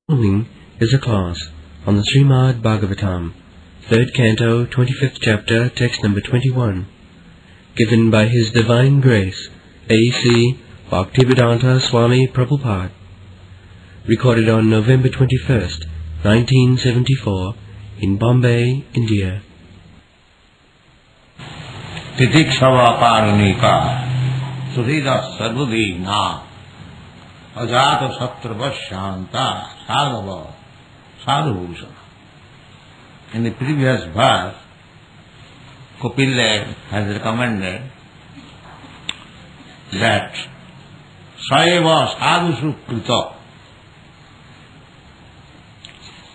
Following is a class on the Srimad Bhagavatam, 3rd Canto, 25th Chapter, text number 21, given by His Divine Grace, A.C. Bhaktivedanta Swami Prabhupada, recorded on November 21st, 1974, in Bombay, India. Titikshava Karunika Surida Sarvudina Ajata Satravasyanta Sadhava Sadhu. In the previous verse, Kapila has recommended that Saeva Sadhu Krita.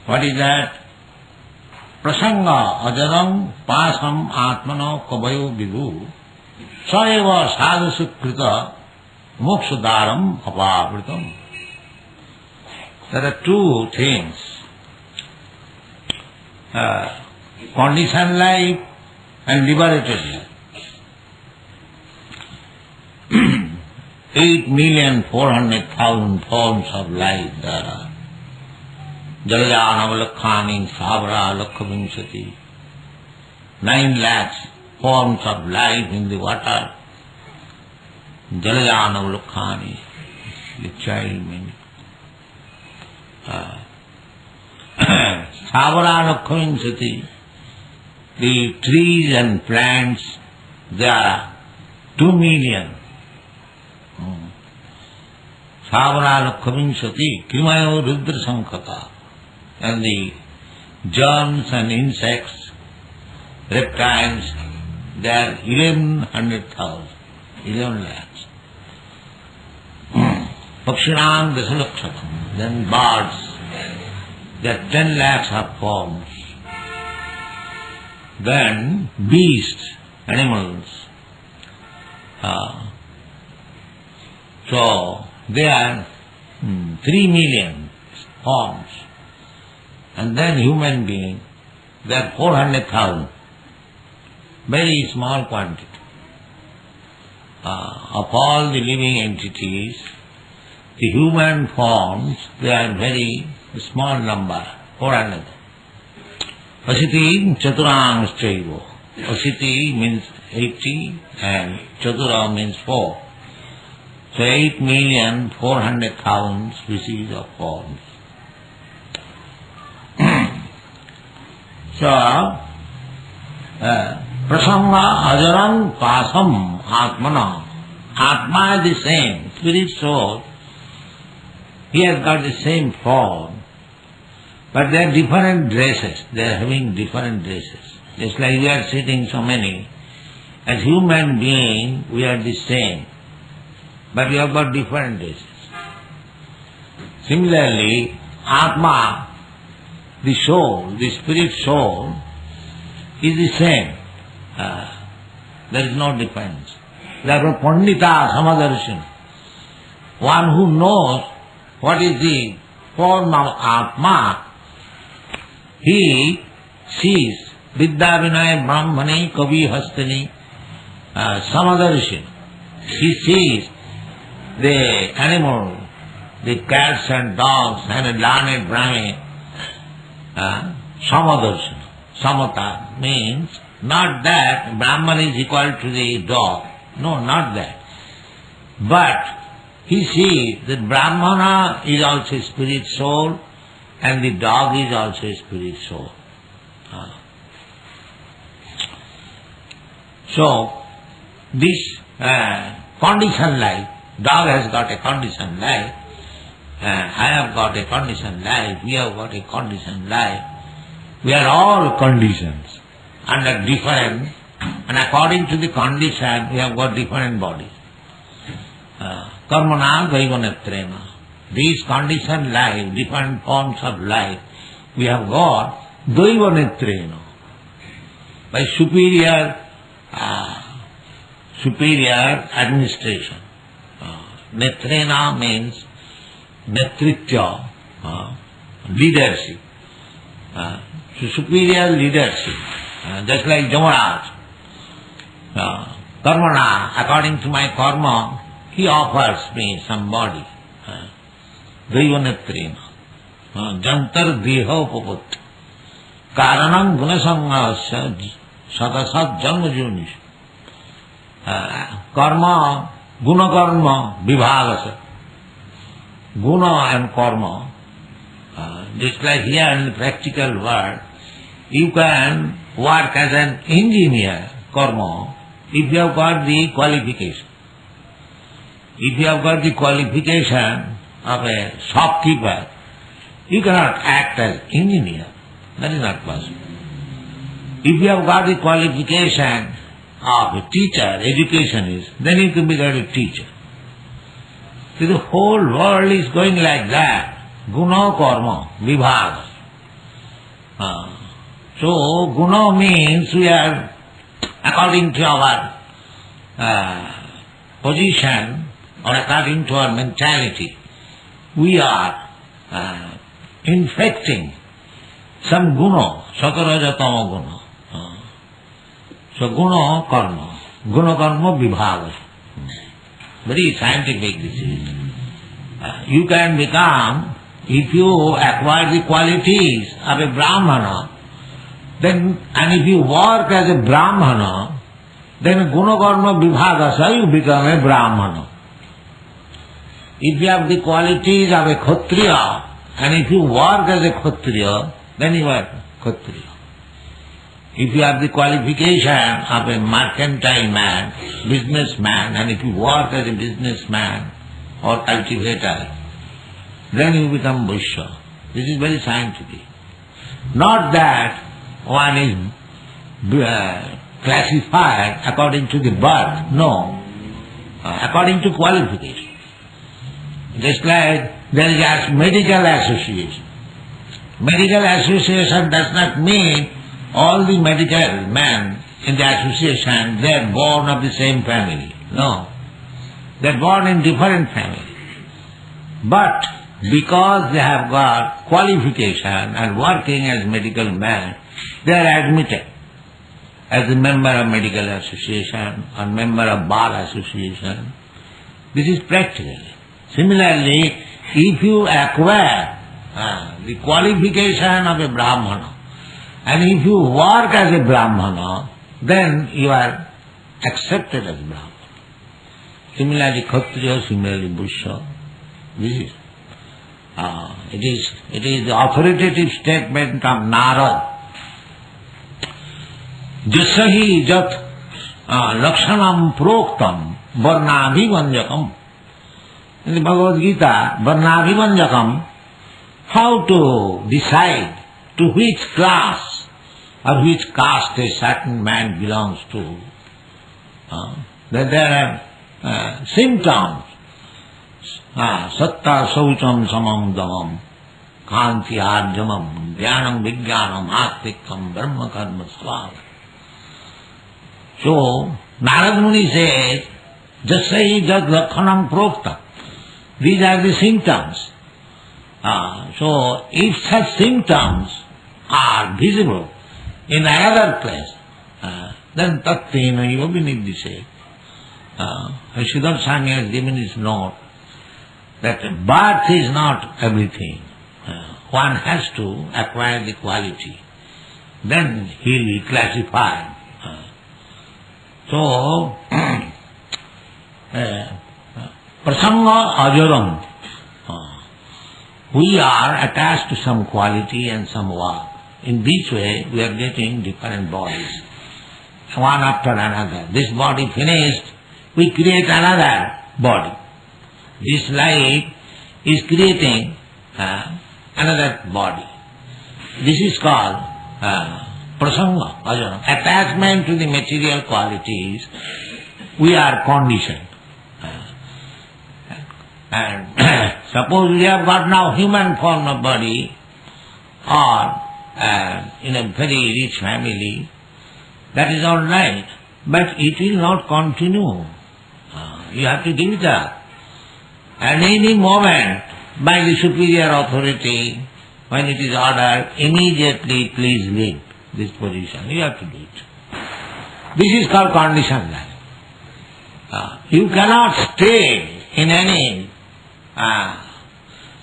What is that? Prasanga ajaram pasam atmano kabayo vidu saeva sadhu krita mokshadaram apavritam. There are two things, conditioned life and liberated life. 8,400,000 forms of life there are. Jalayanavalakhani Savara Lakhavinsati. 9 lakhs forms of life in the water. Jalayanavalakhani, the child means. Savara Lakhavinsati, the trees and plants, there are 2 million. Savara Lakhavinsati, Krimayo Rudra Sankata. And the germs and insects, reptiles, they are 1100,000, 11 lakhs. Pakshinam Dasalakshakam, then birds, there are 10 lakhs of forms. Then beasts, animals. So they are 3 million forms. And then human being, they are 400,000, very small quantity. Of all the living entities, the human forms, they are very small number, 400. Asiti chaturang chaivo. Asiti means 80 and chatura means 4. So 8,400,000 species of forms. So, prasanga ajaram pasam atmana. Atma is the same, spirit soul. He has got the same form, but they are different dresses. They are having different dresses. Just like we are sitting so many. As human being, we are the same, but we have got different dresses. Similarly, Atma, the soul, the spirit soul, is the same. There is no difference. Therefore, Pandita Samadarshana, one who knows what is the form of Atma, he sees Vidya Vinay Brahmane Kavi Hastani Samadarshana. He sees the animal, the cats and dogs and a learned Brahmin. Samadarshana. Samata means not that Brahman is equal to the dog. No, not that. But he sees that Brahmana is also a spirit soul and the dog is also a spirit soul. So, this conditioned life, dog has got a conditioned life, I have got a conditioned life, we have got a conditioned life. We are all conditions under different, and according to the condition, we have got different bodies. Karmana Dvaivanetrena. These conditioned life, different forms of life, we have got Dvaivanetrena. By superior administration. Netrena means netritya, leadership. So superior leadership, just like Jamaraj. Karmana, according to my karma, he offers me some body. Dvaivanetrena. jantar deha upapatti. Karanam gunasangasya sadasat janma junis. Karma, guna karma, vibhagasa. Guna and karma. Just like here in the practical world, you can work as an engineer, karma, if you have got the qualification. If you have got the qualification of a shopkeeper, you cannot act as engineer. That is not possible. If you have got the qualification of a teacher, educationist, then you can become a teacher. So the whole world is going like that. Guna karma, vibhaga. So guna means we are, according to our position or according to our mentality, we are infecting some guna, satarajatama guna. So guna karma vibhaga. Very scientific this is. You can become, if you acquire the qualities of a Brahmana, then, and if you work as a Brahmana, then guna karma vibhagasa, you become a Brahmana. If you have the qualities of a Kshatriya, and if you work as a Kshatriya, then you are Kshatriya. If you have the qualification of a mercantile man, businessman, and if you work as a businessman or cultivator, then you become Vaishya. This is very scientific. Not that one is classified according to the birth, no, according to qualification. Just like there is a medical association. Medical association does not mean all the medical men in the association, they are born of the same family. No. They are born in different families. But because they have got qualification and working as medical men, they are admitted as a member of medical association or member of bar association. This is practical. Similarly, if you acquire the qualification of a Brahmana, and if you work as a Brahmana, then you are accepted as Brahmana. Similarly, Kshatriya, similarly, Vaishya. This is, it is the authoritative statement of Narad. Jasahi jat lakshanam proktam varnabhivanjakam. In the Bhagavad Gita, varnabhivanjakam, how to decide to which class or which caste a certain man belongs to. That there are symptoms. Satta saucham samam damam, kanti arjamam, jnanam vijnanam, astikam, brahma karma svala. So, Narad Muni says, jasai jad lakhanam prokta. These are the symptoms. So, if such symptoms are visible in another place, then tattena yoginidhise. Siddhartha Swami has given his note that birth is not everything. One has to acquire the quality. Then he will be classified. So, prasanga ajaram. We are attached to some quality and some work. In this way, we are getting different bodies, one after another. This body finished, we create another body. This life is creating another body. This is called prasanga, ajaram. Attachment to the material qualities, we are conditioned. And suppose we have got now human form of body, or in a very rich family, that is all right, but it will not continue. You have to give it up. And any moment, by the superior authority, when it is ordered, immediately please leave this position. You have to do it. This is called conditioned life. You cannot stay in any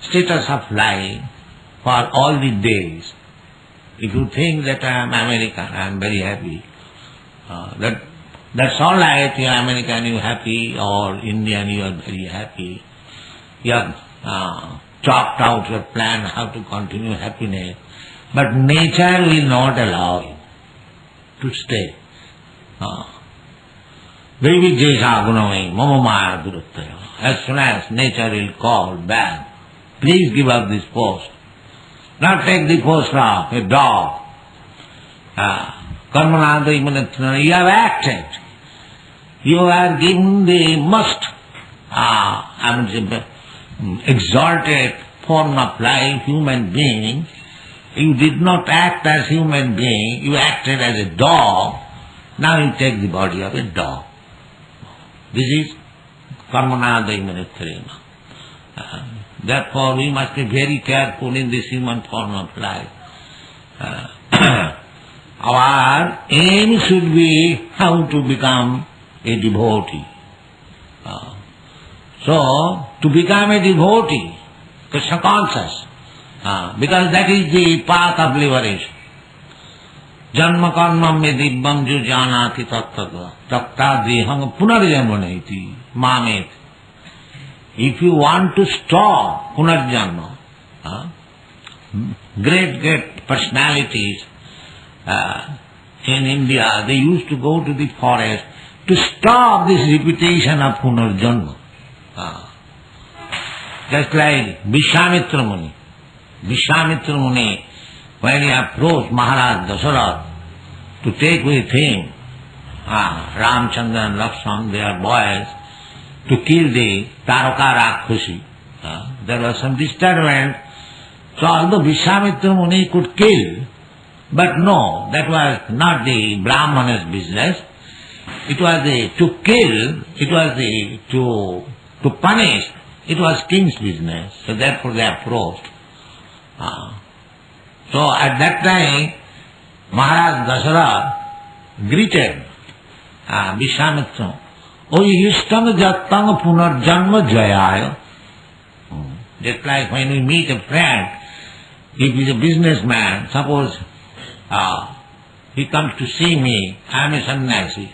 status of life for all the days. If you think that I am American, I am very happy, that's all right, you are American, you are happy, or Indian, you are very happy. You have chalked out your plan how to continue happiness, but nature will not allow you to stay. As soon as nature will call back, please give up this post. Not take the post of a dog. You have acted. You are given the most exalted form of life, human being. You did not act as human being, you acted as a dog. Now you take the body of a dog. This is karmanadaimanitrena. Therefore we must be very careful in this human form of life. Our aim should be how to become a devotee. So, to become a devotee, Krishna conscious, because that is the path of liberation. Janma karmam me dibbam ju janati tattva takta deham punarjanmaneti mamet. If you want to stop punarjanma, great personalities in India, they used to go to the forest to stop this repetition of punarjanma. Just like Vishwamitra Muni. Vishwamitra Muni, when he approached Maharaj Dasarath to take with him Ramchandra and Lakshman, their boys, to kill the Taraka Rakhusi, there was some disturbance. So although Vishwamitra Muni could kill, but no, that was not the Brahmana's business. It was to kill, it was to punish, it was king's business. So therefore they approached. So at that time, Maharaj Dasarath greeted Vishwamitra. O yishtam jattam punarjanma jayaya. Just like when we meet a friend, if he is a businessman, suppose he comes to see me, I am a sannyasi,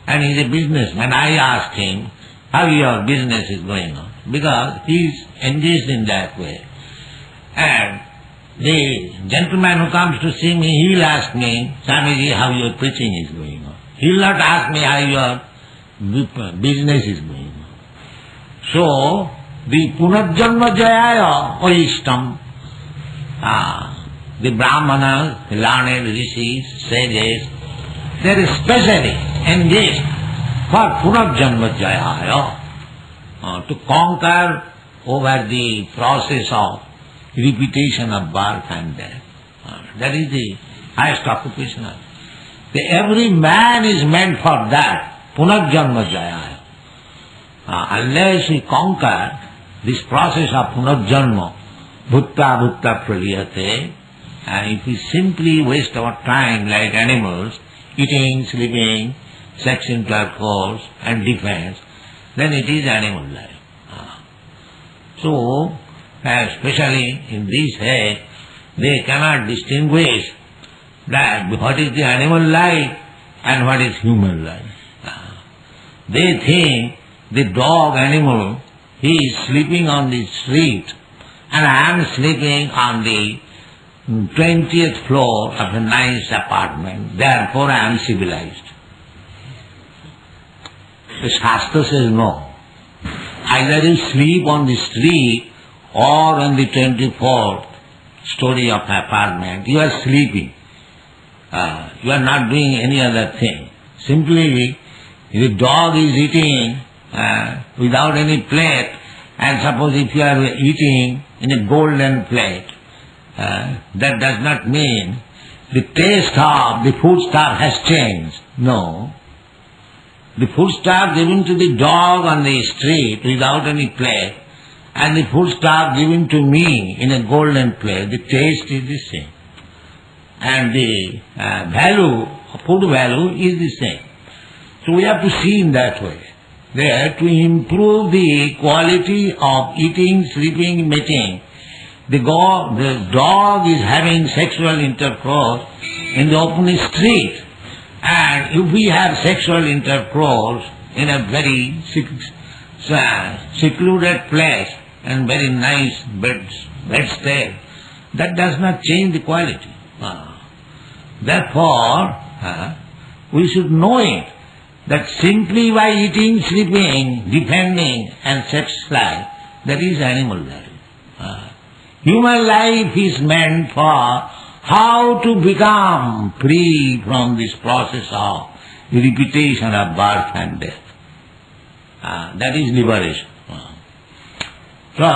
and he is a businessman, I ask him, how your business is going on? Because he is engaged in that way. And the gentleman who comes to see me, he will ask me, Swamiji, how your preaching is going on. He will not ask me how your business is going on. So, the punarjanma jayaya oishtam, the brahmanas, the learned rishis, sages, they are especially engaged for punarjanma jayaya, to conquer over the process of repetition of birth and death. That is the highest occupation. Every man is meant for that, punarjanma jayaya. Unless we conquer this process of punarjanma, bhutta praliyate, and if we simply waste our time like animals, eating, sleeping, sex intercourse and defense, then it is animal life. So, especially in this age, they cannot distinguish that what is the animal life and what is human life. They think the dog animal, he is sleeping on the street and I am sleeping on the 20th floor of a nice apartment, therefore I am civilized. The Shastra says no. Either you sleep on the street or on the 24th story of apartment, you are sleeping. You are not doing any other thing. Simply, the dog is eating without any plate, and suppose if you are eating in a golden plate, that does not mean the taste of the foodstuff has changed. No. The foodstuff given to the dog on the street without any plate and the foodstuff given to me in a golden plate, the taste is the same. And the food value is the same. So we have to see in that way. There, to improve the quality of eating, sleeping, mating, the dog is having sexual intercourse in the open street, and if we have sexual intercourse in a very secluded place and very nice bedstead, that does not change the quality. Therefore, we should know it, that simply by eating, sleeping, defending and sex life, that is animal life. Human life is meant for how to become free from this process of repetition of birth and death. That is liberation. So,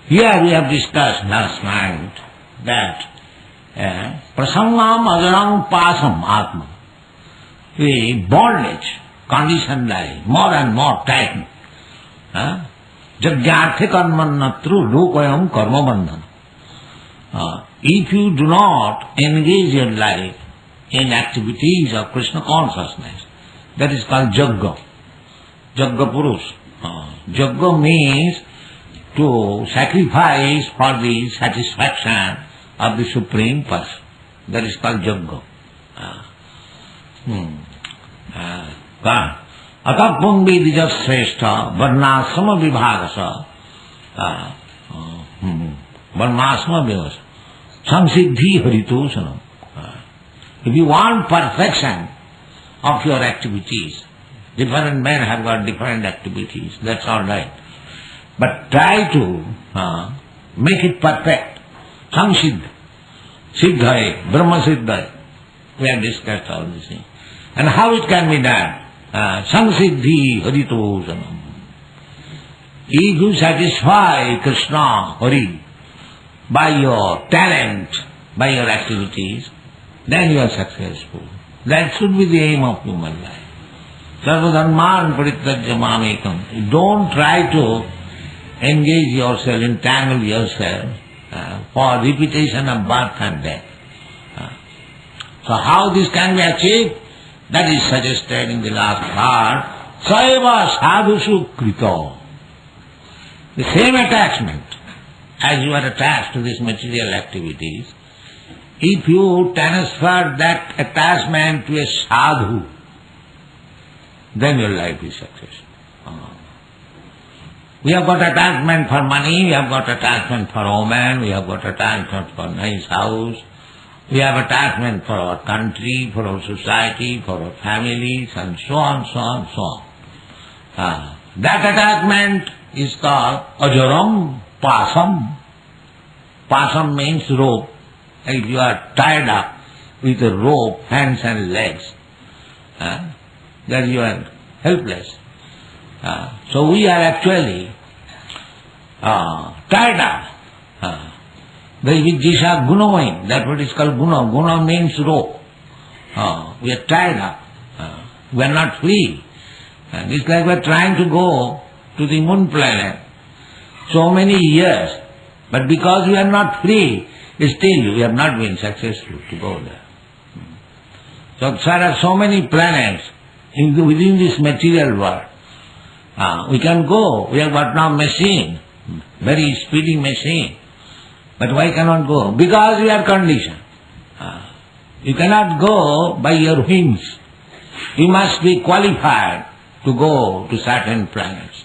here we have discussed last night that prasangam ajarang pasam atma, the bondage, conditioned life, more and more tightened. Jagyarthe karmannatru lokayam karma bandhana. If you do not engage your life in activities of Krishna consciousness, that is called jagga. Jagga purush. Jagga means to sacrifice for the satisfaction of the Supreme Person. That is called jagga. Atak pungbi dija sreshta varnasama vibhagasa varnasama vibhagasa samsiddhi haritosanam. If you want perfection of your activities, different men have got different activities, that's all right. But try to make it perfect. Samsiddha, siddhaya, brahma siddhaya. We have discussed all these things. And how it can be done? Samsiddhi haritosanam. If you satisfy Krishna, Hari, by your talent, by your activities, then you are successful. That should be the aim of human life. Sarvadharman parityajya mamekam. Don't try to engage yourself, entangle yourself for repetition of birth and death. So how this can be achieved? That is suggested in the last part. Saiva sadhusu krito. The same attachment as you are attached to these material activities, if you transfer that attachment to a sadhu, then your life is successful. We have got attachment for money, we have got attachment for woman, we have got attachment for nice house, we have attachment for our country, for our society, for our families, and so on, so on, so on. That attachment is called ajaram pasam. Pasam means rope. If you are tied up with a rope, hands and legs, then you are helpless. So we are actually tied up. The Vidyasha gunamai, that's what is called guna. Guna means rope. We are tied up. We are not free. It's like we are trying to go to the moon planet so many years, but because we are not free, still we have not been successful to go there. So there are so many planets within this material world. We can go. We have got now machine, very speedy machine. But why cannot go? Because we are conditioned. You cannot go by your whims. You must be qualified to go to certain planets.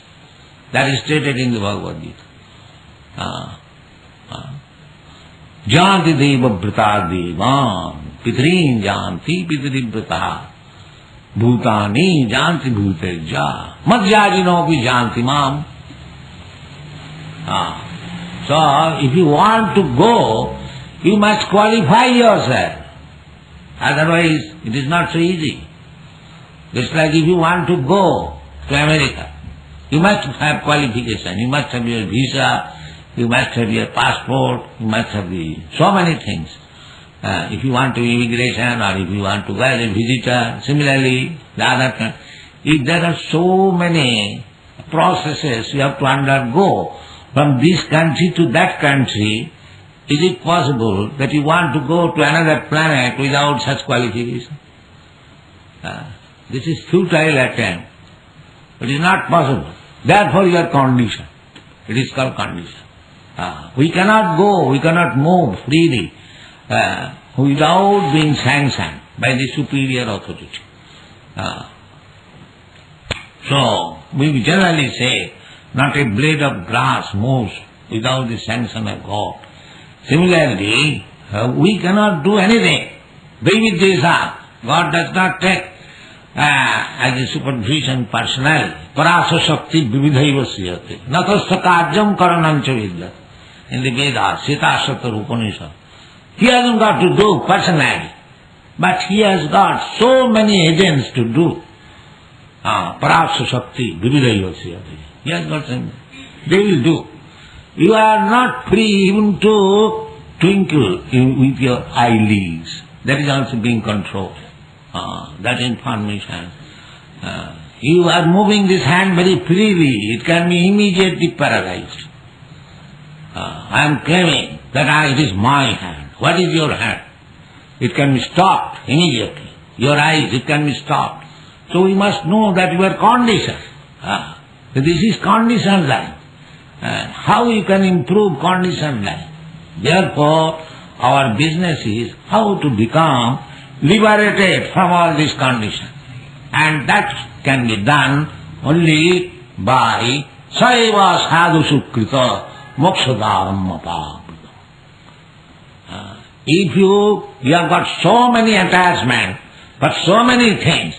That is stated in the Bhagavad Gita. Janti deva brita devam, pitrin janti pitri brita, bhutani janti bhuteja, madhyajinopi janti mam. So, if you want to go, you must qualify yourself. Otherwise, it is not so easy. Just like if you want to go to America, you must have qualification. You must have your visa, you must have your passport, you must have so many things. If you want to immigration or if you want to go as a visitor, similarly, the other, if there are so many processes you have to undergo from this country to that country, is it possible that you want to go to another planet without such qualification? This is futile attempt. It is not possible. Therefore you are conditioned. It is called condition. We cannot go, we cannot move freely without being sanctioned by the superior authority. So, we generally say, not a blade of grass moves without the sanction of God. Similarly, we cannot do anything. Vividesa, God does not take as a supervision personally. Parasa Shakti Vividhaiva Siyate. Natasya Karyam Karanancha Vidyate. In the Vedas, Sita Upanishad. He hasn't got to do personally, but he has got so many agents to do. Parasa Shakti Vividhaiva Siyate. He has got some. They will do. You are not free even to twinkle with your eyelids. That is also being controlled. That information. You are moving this hand very freely. It can be immediately paralyzed. I am claiming that it is my hand. What is your hand? It can be stopped immediately. Your eyes, it can be stopped. So we must know that you are conditioned. This is conditioned life. How you can improve conditioned life? Therefore, our business is how to become liberated from all these conditions. And that can be done only by Saiva Sadhu Sukrita Mokshadaram Mapapita. If you have got so many attachments, but so many things,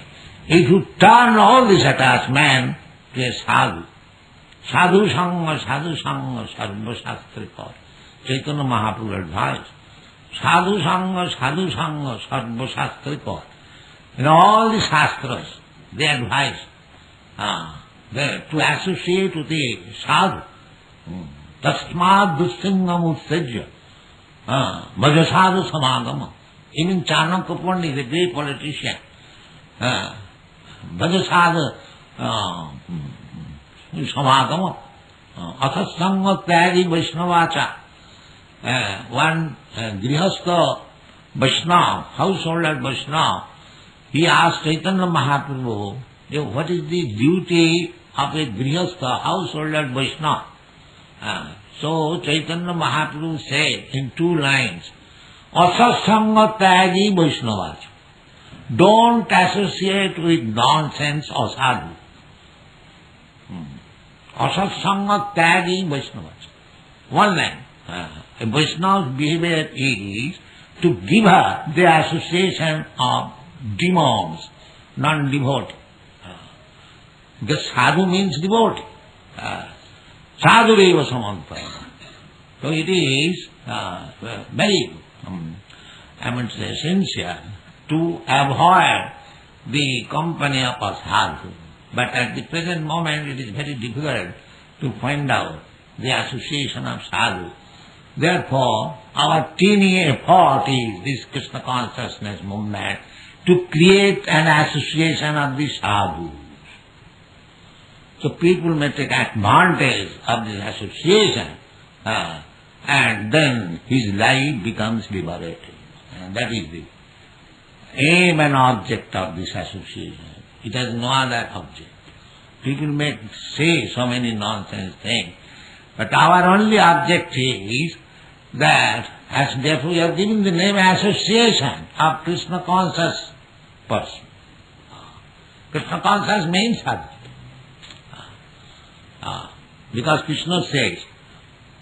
if you turn all this attachment to a sadhu, sadhu sangha, sarva shastrika, Chaitanya Mahaprabhu advised, sadhu sangha, sarva shastrika. In all the shastras, they advise to associate with the sadhu. Tasmad dussingam utsajya, bhajasadu samagama. Even Chanakya Pandit, the great politician, bhajasadu samagama, athasanga tyagi vaishnavacha. One grihastha Vaishnava, householder Vaishnava, he asked Chaitanya Mahaprabhu, what is the duty of a grihastha, householder Vaishnava? So Chaitanya Mahaprabhu said in 2 lines, Asasanga tyagi Vaishnavacha. Don't associate with nonsense or sadhu. Asasanga tyagi Vaishnavacha. 1 line. A Vaishnava's behavior is to give her the association of demons, non-devotee. Because sadhu means devotee. Sadhu deva samantaya. So it is very essential to avoid the company of a sadhu. But at the present moment it is very difficult to find out the association of sadhu. Therefore, our teeny effort is this Krishna consciousness movement to create an association of the sadhus. So people may take advantage of this association and then his life becomes liberated. And that is the aim and object of this association. It has no other object. People may say so many nonsense things, but our only object is that, as therefore we have given the name association of Krishna conscious person. Krishna conscious means sadhu. Because Krishna says,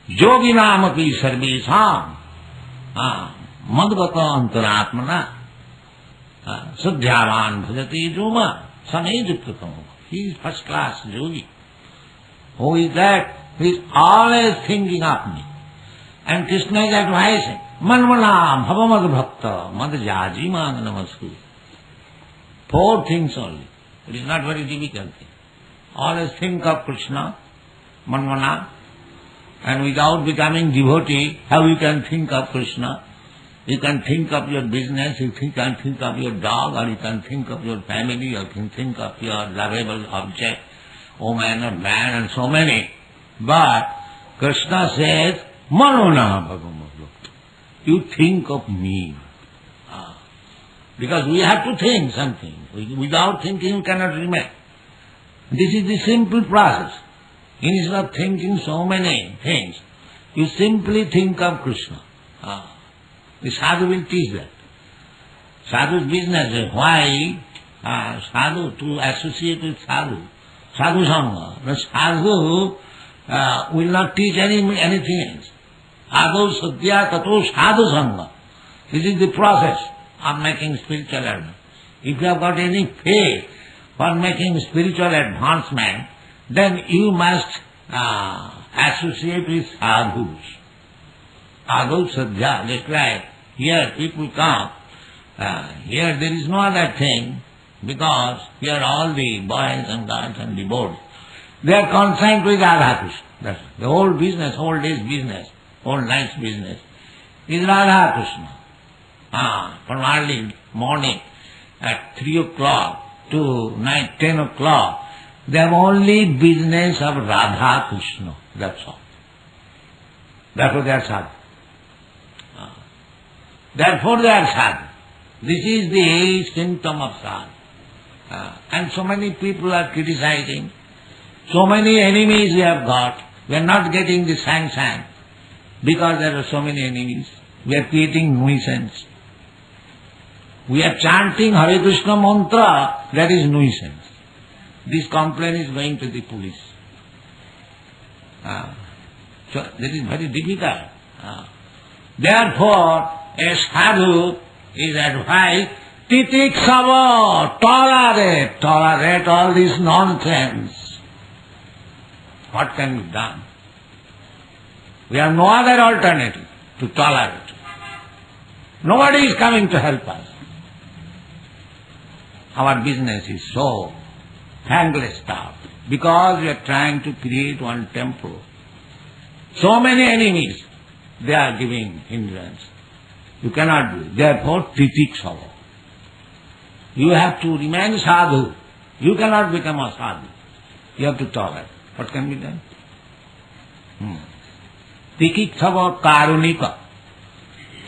Yoginam api sarvesham madvata antaratmana Sadhyavan bhajati juma samejukritam. He is first class yogi. Who is that? He is always thinking of me. And Krishna is advising, Manmana bhavamad bhakta madhyaji man namastu. 4 things only. It is not very difficult thing. Always think of Krishna, Manmana, and without becoming devotee, how you can think of Krishna? You can think of your business, you can think of your dog, or you can think of your family, or you can think of your lovable object, woman or man, and so many. But Krishna says, Manona Bhagavata. You think of me. Because we have to think something. Without thinking you cannot remain. This is the simple process. Instead of thinking so many things, You simply think of Krishna. The sadhu will teach that. Sadhu's business is why sadhu, to associate with sadhu. Sadhu sangha. The sadhu will not teach anything else. Ado sadhya tato sadhu sangha. This is the process of making spiritual advance. If you have got any faith for making spiritual advancement, then you must associate with sadhus. Ado sadhya, just like here people come, here there is no other thing, because here all the boys and girls and the boys, they are concerned with Radha Krishna. That's the whole business, whole day's business, whole night's business is Radha Krishna. From early morning at 3 o'clock to night 10 o'clock, they have only business of Radha Krishna. That's all. Therefore they are sadhu. Therefore they are sadhu. This is the symptom of sadhu. And so many people are criticizing. So many enemies we have got. We are not getting the sanction because there are so many enemies. We are creating nuisance. We are chanting Hare Krishna mantra, that is nuisance. This complaint is going to the police. So that is very difficult. Therefore, a sadhu is advised, titiksava, tolerate all this nonsense. What can be done? We have no other alternative to tolerate. Nobody is coming to help us. Our business is so thankless stuff because we are trying to create one temple. So many enemies, they are giving hindrance. You cannot do it. Therefore, titiksava. You have to remain sadhu. You cannot become a sadhu. You have to tolerate. What can be done? Titiksava karunika.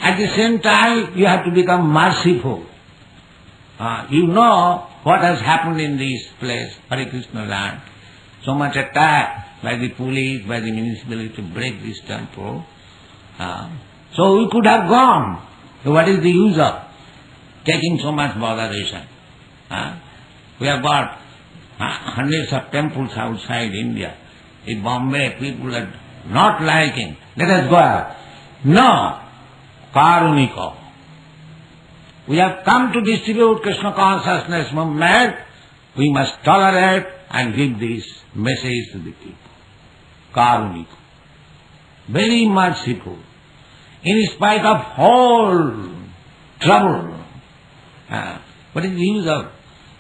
At the same time, you have to become merciful. You know what has happened in this place, Hare Krishna land. So much attack by the police, by the municipality to break this temple. So we could have gone. So what is the use of taking so much botheration? We have got hundreds of temples outside India. In Bombay, people are not liking. Let us go out. No. Karunika. We have come to distribute Krishna consciousness movement. We must tolerate and give this message to the people. Karunika. Very merciful. In spite of whole trouble. What is the use of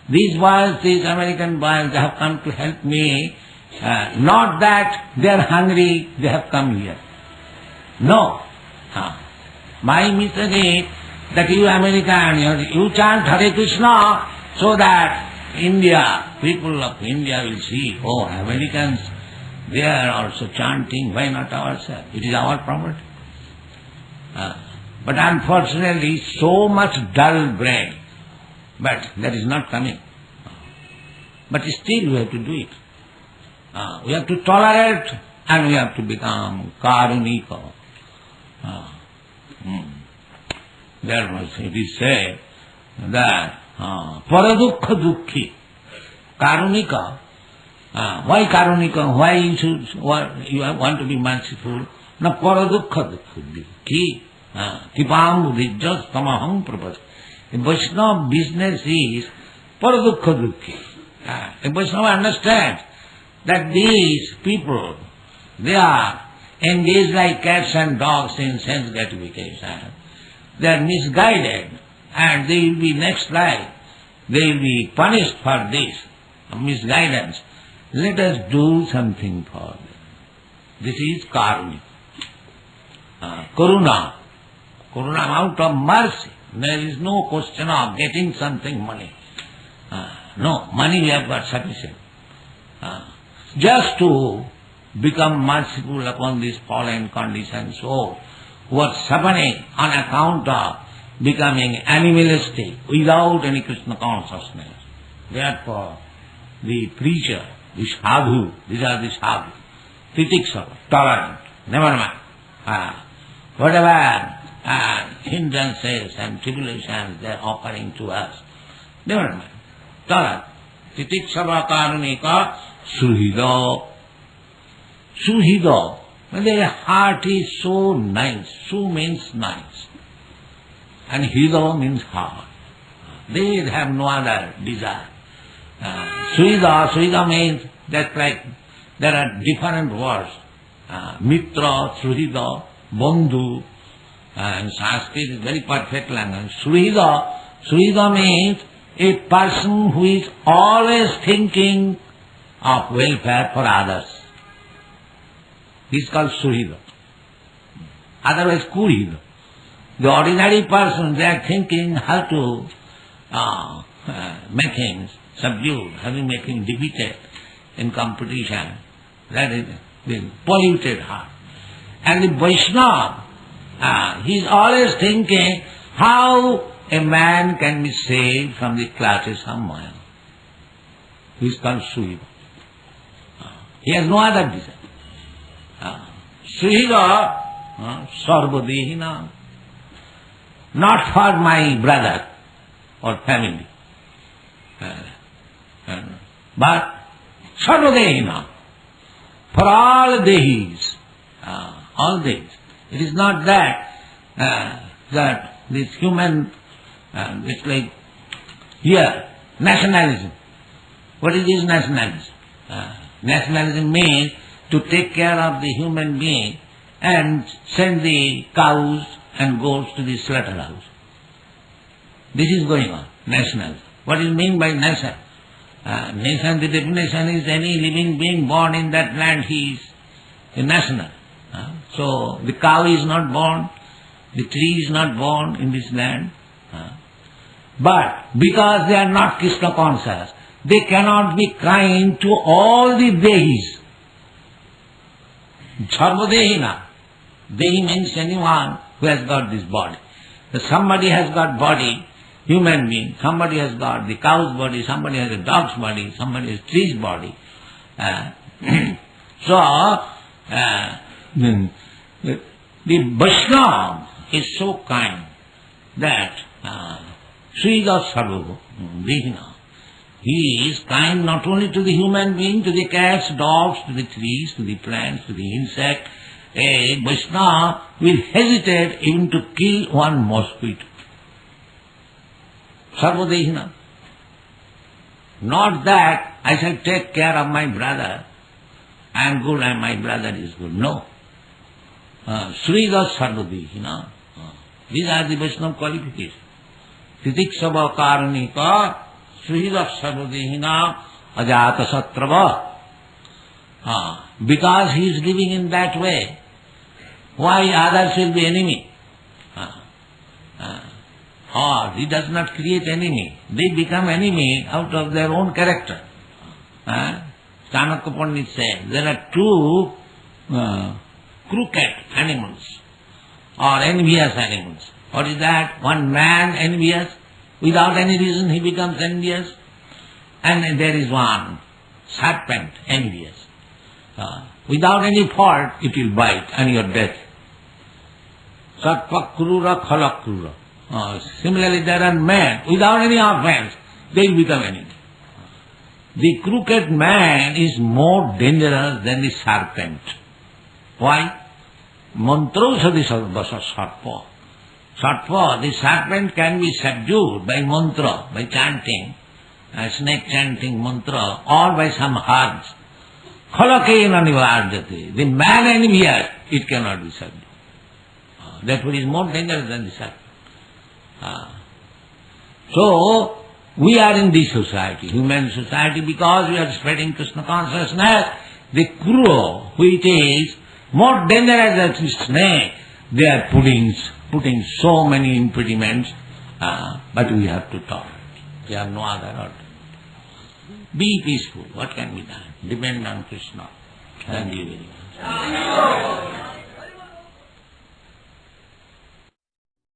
these boys, these American boys, they have come to help me. Not that they are hungry, they have come here. No. My mission is that you American, you chant Hare Krishna so that India, people of India will see, oh, Americans, they are also chanting, why not ourselves? It is our property. But unfortunately, so much dull brain, but that is not coming. But still we have to do it. We have to tolerate and we have to become karunika. There it is said that paradukha dukhi, karunika. Why karunika? Why you want to be merciful? Na paradukha dukhi. Tipam buddhijjas tamaham prapas. The Vaishnava business is paradukha dukhi. The Vaishnava understands that these people, they are engaged like cats and dogs in sense gratification. They are misguided and they will be next life, they will be punished for this misguidance. Let us do something for them. This is karuna. Karuna. Karuna out of mercy. There is no question of getting something money. No, money we have got sufficient. Just to become merciful upon this fallen conditioned soul who are suffering on account of becoming animalistic without any Krishna consciousness. Therefore, the preacher, the sadhu, these are the sadhu, titiksava, tolerant, never mind. Whatever hindrances and tribulations they are offering to us, never mind. Tolerant. Titiksava karunika suhida. Suhida. When their heart is so nice, su means nice, and hida means heart. They have no other desire. Suhida means that like there are different words. Mitra, Suhida, Bandhu, and Sanskrit is very perfect language. Suhida means a person who is always thinking of welfare for others. He is called Suhida. Otherwise, Kurhida. The ordinary person, they are thinking how to make him subdued, how to make him defeated in competition. That is the polluted heart. And the Vaishnava, he is always thinking how a man can be saved from the clutches of Maya. He is called Suhida. He has no other desire. Suhida, sarvadehina, not for my brother or family, but sarvadehina, for all dehis, all dehis. It is not that that this human, it's like here, nationalism. What is this nationalism? Nationalism means to take care of the human being and send the cows and goats to the slaughterhouse. This is going on, nationalism. What is meant by nation? Nation, the definition is any living being born in that land, he is a national. So the cow is not born, the tree is not born in this land. But because they are not Krishna conscious, they cannot be kind to all the dehis. Sarvadehina. Dehi means anyone who has got this body. If somebody has got body, human being, somebody has got the cow's body, somebody has a dog's body, somebody has a tree's body. So, the Vaishnava is so kind that Srida Sadhu, Dehina, he is kind not only to the human being, to the cats, dogs, to the trees, to the plants, to the insect. A Vaishnava will hesitate even to kill one mosquito. Sarvadehina. Not that I shall take care of my brother, I am good and my brother is good. No. Srida Sarvadehina. These are the Vaishnava qualifications. Titiksava karanika Srida Sarvadehina ajata satrava. Because he is living in that way, why others will be enemy? Or he does not create enemy. They become enemy out of their own character. Chanakya Pandit says there are two crooked animals or envious animals. What is that? One man envious, without any reason he becomes envious. And there is one serpent envious. Without any fault it will bite and your death. Sarpa krura khala krura. Similarly there are men, without any offense, they will become enemy. The crooked man is more dangerous than the serpent. Why? Mantraushadhi sarvasa sarpa. Sarpa, the serpent can be subdued by mantra, by chanting, snake chanting mantra, or by some herbs. Khalakena nivardhati. The man envious, it cannot be subdued. Therefore is more dangerous than the serpent. So, we are in this society, human society, because we are spreading Krishna consciousness. The crow, which is more dangerous than the snake, they are putting so many impediments, but we have to tolerate. We have no other alternative. Be peaceful. What can be done? Depend on Krishna. Thank you very much.